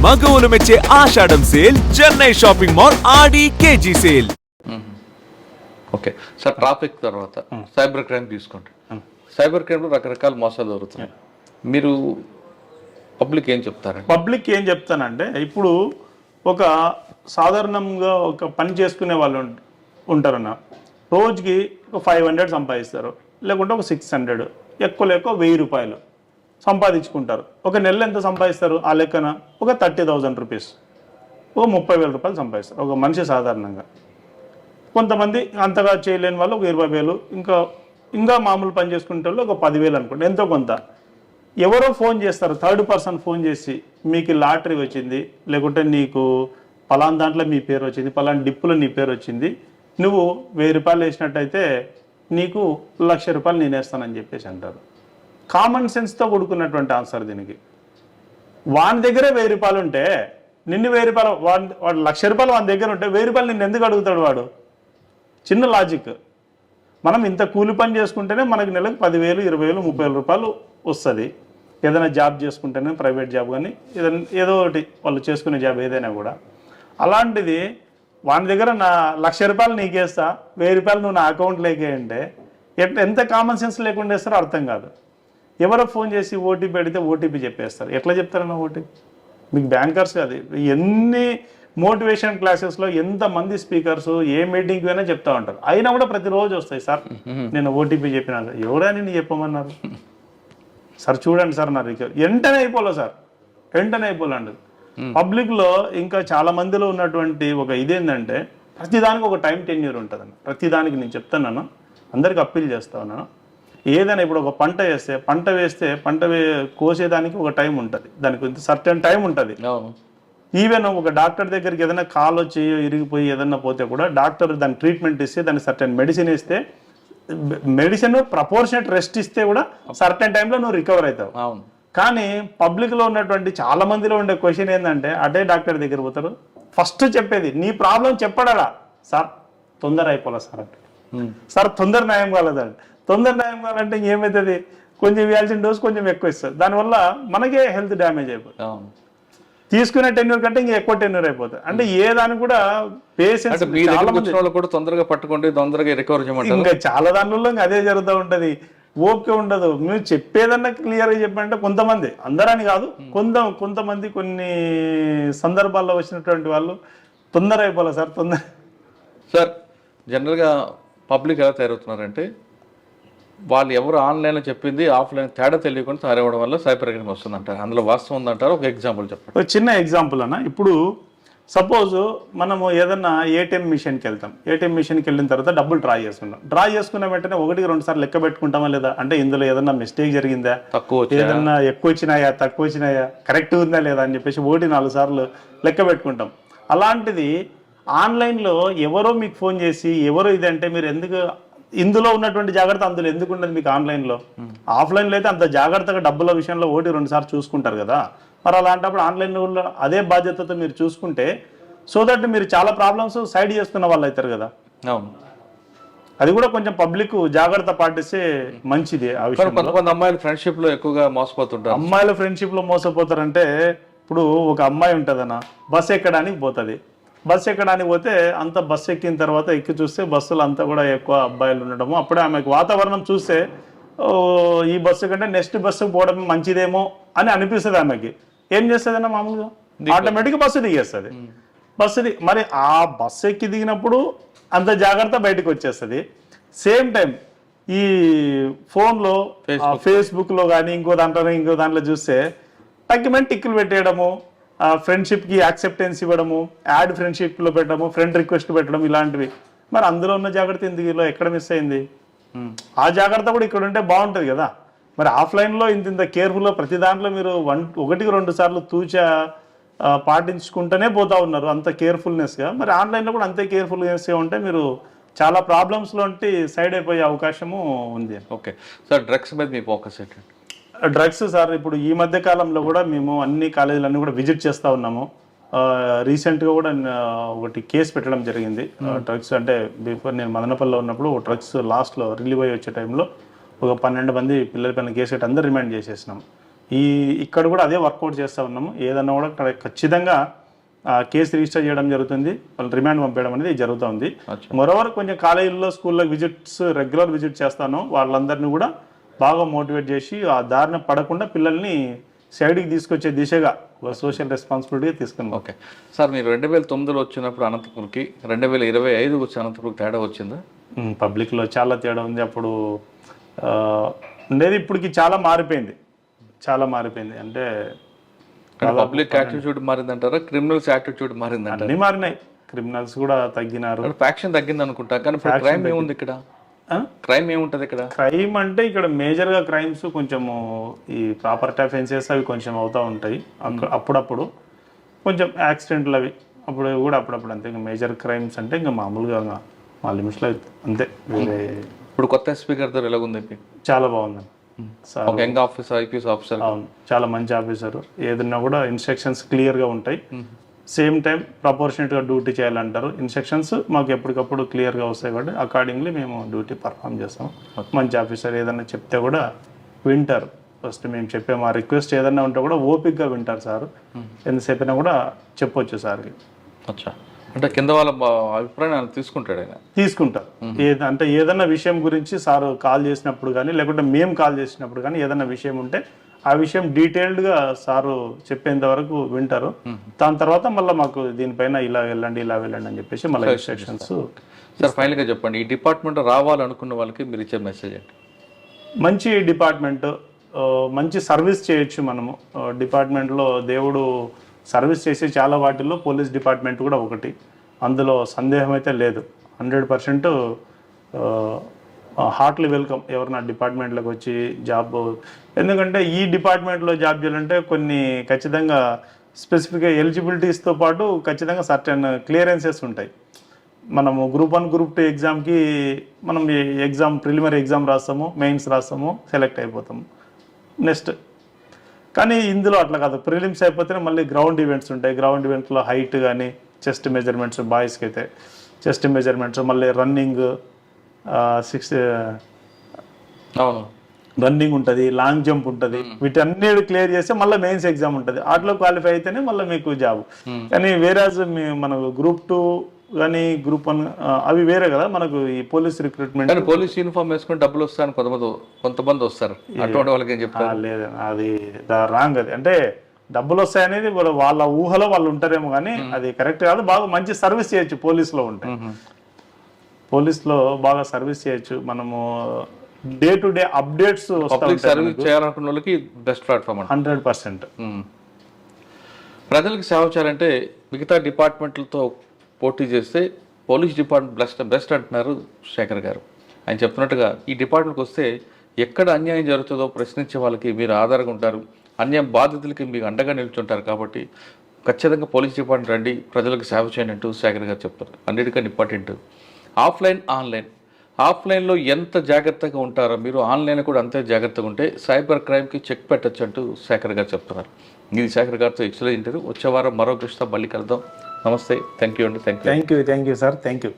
మగవులు మెచ్చే Ashadham sale Chennai shopping mall Aadi KG sale. Okay sir, traffic తర్వాత cyber crime తీసుకోండి. Cyber క్రైమ్లో రకరకాల మోసాలు జరుగుతున్నాయి. మీరు పబ్లిక్ ఏం చెప్తారండి? పబ్లిక్ ఏం చెప్తానంటే, ఇప్పుడు ఒక సాధారణంగా ఒక పని చేసుకునే వాళ్ళు ఉంటారన్న, రోజుకి ఒక 500 సంపాదిస్తారు, లేకుంటే ఒక 600, ఎక్కువ 1000 రూపాయలు సంపాదించుకుంటారు. ఒక నెల ఎంత సంపాదిస్తారు ఆ లెక్కన? ఒక 30,000 రూపీస్, ఒక 30,000 రూపాయలు సంపాదిస్తారు ఒక మనిషి సాధారణంగా. కొంతమంది అంతగా చేయలేని వాళ్ళు ఒక 20,000, ఇంకా మామూలు పని చేసుకునే వాళ్ళు ఒక 10,000 అనుకోండి, ఎంతో కొంత. ఎవరో ఫోన్ చేస్తారు, థర్డ్ పర్సన్ ఫోన్ చేసి, మీకు లాటరీ వచ్చింది, లేకుంటే నీకు పలానా దాంట్లో మీ పేరు వచ్చింది, పలానా డిప్పులో నీ పేరు వచ్చింది, నువ్వు 1000 రూపాయలు వేసినట్టయితే నీకు 1,00,000 రూపాయలు నేను వేస్తానని చెప్పేసి అంటారు. కామన్ సెన్స్తో కూడుకున్నటువంటి ఆన్సర్ దీనికి. వాని దగ్గరే 1000 రూపాయలు ఉంటే నిన్ను 1000 రూపాయలు, వాడు 1,00,000 రూపాయలు వాని దగ్గర ఉంటే 1000 రూపాయలు నిన్ను ఎందుకు అడుగుతాడు వాడు? చిన్న లాజిక్. మనం ఇంత కూలి పని చేసుకుంటేనే మనకు నెలకు 10,000, 20,000, 30,000 రూపాయలు వస్తుంది. ఏదైనా జాబ్ చేసుకుంటేనే, ప్రైవేట్ జాబ్ కానీ ఏదో ఒకటి వాళ్ళు చేసుకునే జాబ్ ఏదైనా కూడా. అలాంటిది వాని దగ్గర నా 1,00,000 రూపాయలు నీకేస్తా, 1000 రూపాయలు నువ్వు నా అకౌంట్లోకి అంటే ఎంత కామన్ సెన్స్ లేకుండా వేస్తారో అర్థం కాదు. ఎవరో ఫోన్ చేసి ఓటీపీ అడిగితే ఓటీపీ చెప్పేస్తారు. ఎట్లా చెప్తారన్న ఓటీపీ? మీకు బ్యాంకర్స్ అది ఎన్ని మోటివేషన్ క్లాసెస్లో ఎంతమంది స్పీకర్స్ ఏ మీటింగ్కి అయినా చెప్తా ఉంటారు, అయినా కూడా ప్రతిరోజు వస్తాయి, సార్ నేను ఓటీపీ చెప్పినా. ఎవరైనా నేను చెప్పమన్నారు సార్, చూడండి సార్ నా రికవరీ వెంటనే అయిపోలే సార్, వెంటనే అయిపోలేండి. పబ్లిక్లో ఇంకా చాలా మందిలో ఉన్నటువంటి ఒక ఇదేంటంటే, ప్రతిదానికి ఒక టైం టెన్యూర్ ఉంటుందండి. ప్రతిదానికి నేను చెప్తున్నాను, అందరికి అప్పీల్ చేస్తా ఉన్నాను. ఏదైనా ఇప్పుడు ఒక పంట వేస్తే పంట కోసేదానికి ఒక టైం ఉంటుంది, దానికి సర్టెన్ టైం ఉంటుంది. ఈవెన్ ఒక డాక్టర్ దగ్గరికి ఏదైనా కాలో చేయో ఇరిగిపోయి ఏదన్నా పోతే కూడా డాక్టర్ దాని ట్రీట్మెంట్ ఇస్తే, దానికి సర్టెన్ మెడిసిన్ ఇస్తే, మెడిసిన్ ప్రపోర్షనేట్ రెస్ట్ ఇస్తే కూడా సర్టెన్ టైంలో నువ్వు రికవర్ అవుతావు. కానీ పబ్లిక్లో ఉన్నటువంటి చాలా మందిలో ఉండే క్వశ్చన్ ఏంటంటే, అదే డాక్టర్ దగ్గర పోతారు, ఫస్ట్ చెప్పేది నీ ప్రాబ్లం చెప్పడా, సార్ తొందర అయిపోలే సార్ అంటే, సార్ తొందర న్యాయం కాలేదండి. తొందర న్యాయం కావాలంటే ఇంకేమవుతుంది, కొంచెం ఇవ్వాల్సిన డోస్ కొంచెం ఎక్కువ ఇస్తుంది, దానివల్ల మనకే హెల్త్ డ్యామేజ్ అయిపోతుంది. తీసుకునే టెన్యూర్ కంటే ఇంకా ఎక్కువ టెన్యూర్ అయిపోతుంది. అంటే ఏ దానికి కూడా పేషెంట్స్ కూడా తొందరగా పట్టుకోండి, తొందరగా రికవర్ చేయమంటారు. ఇంకా చాలా దానిలో ఇంకా అదే జరుగుతూ ఉంటుంది, ఓకే ఉండదు. మీరు చెప్పేదన్నా క్లియర్గా చెప్పంటే కొంతమంది, అందరని కాదు, కొంతమంది కొన్ని సందర్భాల్లో వచ్చినటువంటి వాళ్ళు తొందర అయిపోలే సార్, తొందర. సార్ జనరల్గా పబ్లిక్ ఎలా తయారవుతున్నారంటే, వాళ్ళు ఎవరు ఆన్లైన్లో చెప్పింది ఆఫ్లైన్ తేడా తెలియకుండా తయారవడం వల్ల సైబర్ క్రైమ్ వస్తుందంటారు. అందులో వాస్తవం ఉందంటారు. ఒక ఎగ్జాంపుల్ చెప్పండి. ఒక చిన్న ఎగ్జాంపుల్ అన్న, ఇప్పుడు సపోజ్ మనము ఏదన్నా ఏటీఎం మిషన్కి వెళ్తాం, ఏటీఎం మిషన్కి వెళ్ళిన తర్వాత డబ్బులు డ్రా చేసుకున్న వెంటనే 1-2 సార్లు లెక్క పెట్టుకుంటామా లేదా, అంటే ఇందులో ఏదన్నా మిస్టేక్ జరిగిందా, ఏదన్నా ఎక్కువ వచ్చినాయా, తక్కువ వచ్చినాయా, కరెక్ట్ ఉందా లేదా అని చెప్పేసి 1-4 సార్లు లెక్క పెట్టుకుంటాం. అలాంటిది ఆన్లైన్లో ఎవరో మీకు ఫోన్ చేసి ఎవరో ఇదంటే మీరు ఎందుకు, ఇందులో ఉన్నటువంటి జాగ్రత్త అందులో ఎందుకు ఉండదు మీకు ఆన్లైన్లో? ఆఫ్లైన్లో అయితే అంత జాగ్రత్తగా డబ్బుల విషయంలో 1-2 సార్లు చూసుకుంటారు కదా. మరి అలాంటప్పుడు ఆన్లైన్లో అదే బాధ్యతతో మీరు చూసుకుంటే, సో దట్ మీరు చాలా ప్రాబ్లమ్స్ సైడ్ చేసుకున్న వాళ్ళు అవుతారు కదా. అవును, అది కూడా కొంచెం పబ్లిక్ జాగ్రత్త పాటిస్తే మంచిది. ఆ విషయం కొంతమంది అమ్మాయిలు ఫ్రెండ్షిప్లో ఎక్కువగా మోసపోతుంటారు. అమ్మాయిల ఫ్రెండ్షిప్లో మోసపోతారంటే, ఇప్పుడు ఒక అమ్మాయి ఉంటుందన్న, బస్సు ఎక్కడానికి పోతుంది. బస్సు ఎక్కడానికి పోతే అంత బస్సు ఎక్కిన తర్వాత ఎక్కి చూస్తే బస్సులు అంతా కూడా ఎక్కువ అబ్బాయిలు ఉండడము, అప్పుడే ఆమెకు వాతావరణం చూస్తే ఈ బస్సు కంటే నెక్స్ట్ బస్సుకు పోవడం మంచిదేమో అని అనిపిస్తుంది ఆమెకి. ఏం చేస్తుందన్న, మామూలుగా ఆటోమేటిక్గా బస్సు దిగేస్తుంది. మరి ఆ బస్సు ఎక్కి దిగినప్పుడు అంత జాగ్రత్త బయటకు వచ్చేస్తుంది. సేమ్ టైం ఈ ఫోన్లో ఫేస్బుక్లో కానీ ఇంకో దాంట్లో చూస్తే తగ్గిమని టిక్కులు పెట్టేయడము, ఫ్రెండ్షిప్కి యాక్సెప్టెన్స్ ఇవ్వడము, యాడ్ ఫ్రెండ్షిప్లో పెట్టడము, ఫ్రెండ్ రిక్వెస్ట్ పెట్టడం, ఇలాంటివి. మరి అందులో ఉన్న జాగ్రత్త ఇందులో ఎక్కడ మిస్ అయింది? ఆ జాగ్రత్త కూడా ఇక్కడ ఉంటే బాగుంటుంది కదా. మరి ఆఫ్లైన్లో ఇంత కేర్ఫుల్గా ప్రతి దాంట్లో మీరు 1-2 సార్లు పాటించుకుంటూనే పోతా ఉన్నారు, అంత కేర్ఫుల్నెస్గా. మరి ఆన్లైన్లో కూడా అంతే కేర్ఫుల్నెస్గా ఉంటే మీరు చాలా ప్రాబ్లమ్స్లో సైడ్ అయిపోయే అవకాశము ఉంది. ఓకే సార్, డ్రగ్స్ మీద మీ ఫోకస్ ఏంటంటే? డ్రగ్స్ సార్, ఇప్పుడు ఈ మధ్య కాలంలో కూడా మేము అన్ని కాలేజీలన్నీ కూడా విజిట్ చేస్తూ ఉన్నాము. రీసెంట్గా కూడా ఒకటి కేసు పెట్టడం జరిగింది. డ్రగ్స్ అంటే బిఫోర్ నేను మదనపల్లిలో ఉన్నప్పుడు డ్రగ్స్ లాస్ట్లో రిలీవ్ అయ్యి వచ్చే టైంలో ఒక 12 మంది పిల్లల పైన కేసు పెట్టి అందరూ రిమాండ్ చేసేసినాం. ఇక్కడ కూడా అదే వర్కౌట్ చేస్తూ ఉన్నాము. ఏదన్నా కూడా ఇక్కడ ఖచ్చితంగా కేసు రిజిస్టర్ చేయడం జరుగుతుంది, వాళ్ళు రిమాండ్ పంపించడం అనేది జరుగుతుంది. మరోవర్ కొంచెం కాలేజీల్లో స్కూల్లో విజిట్స్ రెగ్యులర్ విజిట్ చేస్తాను, వాళ్ళందరినీ కూడా బాగా మోటివేట్ చేసి ఆ దారిన పడకుండా పిల్లల్ని సైడ్కి తీసుకొచ్చే దిశగా సోషల్ రెస్పాన్సిబిలిటీ తీసుకున్నాం. ఓకే సార్, మీరు 2009లో వచ్చినప్పుడు అనంతపూర్కి 2025 వచ్చి అనంతపూర్కి తేడా వచ్చిందా? పబ్లిక్లో చాలా తేడా ఉంది. అప్పుడు ఉండేది ఇప్పటికి చాలా మారిపోయింది, అంటే పబ్లిక్ యాటిట్యూడ్ మారిందంటారా, క్రిమినల్స్ యాటిట్యూడ్ మారిందంటారా? అన్ని మారినాయి, క్రిమినల్స్ కూడా తగ్గినారు, ఫ్యాక్షన్ తగ్గింది అనుకుంటా. కానీ క్రైమ్ ఏముంది ఇక్కడ? క్రైమ్ ఏముంటుంది ఇక్కడ? క్రైమ్ అంటే ఇక్కడ మేజర్గా క్రైమ్స్ కొంచెము ఈ ప్రాపర్టీ అఫెన్సెస్ అవి కొంచెం అవుతూ ఉంటాయి అప్పుడప్పుడు, కొంచెం యాక్సిడెంట్లు అవి అప్పుడప్పుడు అంతే. ఇంకా మేజర్ క్రైమ్స్ అంటే ఇంకా మామూలుగా మా లిమిట్స్లో అంతే. వేరే ఇప్పుడు కొత్త స్పీకర్ తో ఎలాగుంది? చాలా బాగుందండి. యంగ్ ఆఫీసర్, ఐపీఎస్ ఆఫీసర్, అవును, చాలా మంచి ఆఫీసర్. ఏదన్నా కూడా ఇన్స్ట్రక్షన్స్ క్లియర్గా ఉంటాయి, సేమ్ టైం ప్రపోర్షనేట్గా డ్యూటీ చేయాలంటారు. ఇన్స్ట్రక్షన్స్ మాకు ఎప్పటికప్పుడు క్లియర్గా వస్తాయి కాబట్టి అకార్డింగ్లీ మేము డ్యూటీ పర్ఫామ్ చేస్తాం. మంచి ఆఫీసర్ ఏదన్నా చెప్తే కూడా వింటారు. ఫస్ట్ మేము చెప్పే మా రిక్వెస్ట్ ఏదన్నా ఉంటే కూడా ఓపిక్గా వింటారు సార్. ఎంతసేపు అయినా కూడా చెప్పొచ్చు సార్కి. అచ్చా, అంటే కింద వాళ్ళ అభిప్రాయం తీసుకుంటాడు ఆయన? తీసుకుంటారు. అంటే ఏదన్నా విషయం గురించి సార్ కాల్ చేసినప్పుడు కానీ లేకుంటే మేము కాల్ చేసినప్పుడు కానీ ఏదన్నా విషయం ఉంటే ఆ విషయం డీటెయిల్డ్గా సారు చెప్పేంత వరకు వింటారు. దాని తర్వాత మళ్ళీ మాకు దీనిపైన ఇలా వెళ్ళండి అని చెప్పేసి మళ్ళీ ఇన్స్ట్రక్షన్స్. సార్ ఫైనల్గా చెప్పండి, ఈ డిపార్ట్మెంట్ రావాలనుకున్న వాళ్ళకి మీరు ఇచ్చే మెసేజ్ ఏంటి? మంచి డిపార్ట్మెంట్, మంచి సర్వీస్ చేయొచ్చు మనము. డిపార్ట్మెంట్లో దేవుడు సర్వీస్ చేసే చాలా వాటిల్లో పోలీస్ డిపార్ట్మెంట్ కూడా ఒకటి, అందులో సందేహం అయితే లేదు. 100% హార్ట్లీ వెల్కమ్ ఎవరైనా డిపార్ట్మెంట్లోకి వచ్చి జాబ్. ఎందుకంటే ఈ డిపార్ట్మెంట్లో జాబ్ చేయాలంటే కొన్ని ఖచ్చితంగా స్పెసిఫిక్గా ఎలిజిబిలిటీస్తో పాటు ఖచ్చితంగా సర్టెన్ క్లియరెన్సెస్ ఉంటాయి. మనము గ్రూప్ 1 గ్రూప్ 2 ఎగ్జామ్కి మనం ప్రిలిమినరీ ఎగ్జామ్ రాస్తాము, మెయిన్స్ రాస్తాము, సెలెక్ట్ అయిపోతాము నెక్స్ట్. కానీ ఇందులో అట్లా కాదు, ప్రిలిమ్స్ అయిపోతేనే మళ్ళీ గ్రౌండ్ ఈవెంట్స్ ఉంటాయి. గ్రౌండ్ ఈవెంట్లో హైట్ కానీ చెస్ట్ మెజర్మెంట్స్, బాయ్స్కి అయితే చెస్ట్ మెజర్మెంట్స్, మళ్ళీ రన్నింగ్ 6 రన్నింగ్ ఉంటుంది, లాంగ్ జంప్ ఉంటుంది. వీటన్నిటి క్లియర్ చేస్తే మళ్ళీ మెయిన్స్ ఎగ్జామ్ ఉంటుంది. వాటిలో క్వాలిఫై అయితేనే మళ్ళీ మీకు జాబ్. కానీ వేరేజ్ మనకు గ్రూప్ 2 కానీ గ్రూప్ 1 అవి వేరే కదా. మనకు ఈ పోలీస్ రిక్రూట్మెంట్, పోలీస్ యూనిఫామ్ వేసుకుని డబ్బులు వస్తాయని కొంతమంది వస్తారు, అటువంటి వాళ్ళకి ఏం చెప్తారు? లేదు, అది రాంగ్. అది అంటే డబ్బులు వస్తాయనేది వాళ్ళ ఊహలో వాళ్ళు ఉంటారేమో, కానీ అది కరెక్ట్ కాదు. బాగా మంచి సర్వీస్ చేయొచ్చు పోలీసులో ఉంటే, పోలీసులో బాగా సర్వీస్ చేయొచ్చు. మనము day to day updates service చేయాలనుకున్న వాళ్ళకి బెస్ట్ ప్లాట్ఫామ్ 100%. ప్రజలకు సేవ చేయాలంటే మిగతా డిపార్ట్మెంట్లతో పోటీ చేస్తే పోలీస్ డిపార్ట్మెంట్ బెస్ట్ అంటున్నారు శేఖర్ గారు. ఆయన చెప్తున్నట్టుగా ఈ డిపార్ట్మెంట్కి వస్తే ఎక్కడ అన్యాయం జరుగుతుందో ప్రశ్నించే వాళ్ళకి మీరు ఆధారంగా ఉంటారు, అన్యాయం బాధితులకి మీకు అండగా నిల్చుంటారు. కాబట్టి ఖచ్చితంగా పోలీస్ డిపార్ట్మెంట్ రండి, ప్రజలకు సేవ చేయండి అంటూ శేఖర్ గారు చెప్తారు. అన్నిటికన్నా ఇంపార్టెంట్ ఆఫ్లైన్, ఆన్లైన్. ఆఫ్లైన్లో ఎంత జాగ్రత్తగా ఉంటారో మీరు ఆన్లైన్లో కూడా అంతే జాగ్రత్తగా ఉంటే సైబర్ క్రైమ్కి చెక్ పెట్టచ్చు అంటూ శేఖర్ గారు చెప్తున్నారు. ఇది శేఖర్ గారితో ఎక్సలెంట్ ఇంటర్వ్యూ. వచ్చే వారం మరో కృష్ణ మళ్ళీ కలుద్దాం. నమస్తే, థ్యాంక్ యూ అండి. Thank you sir, thank you.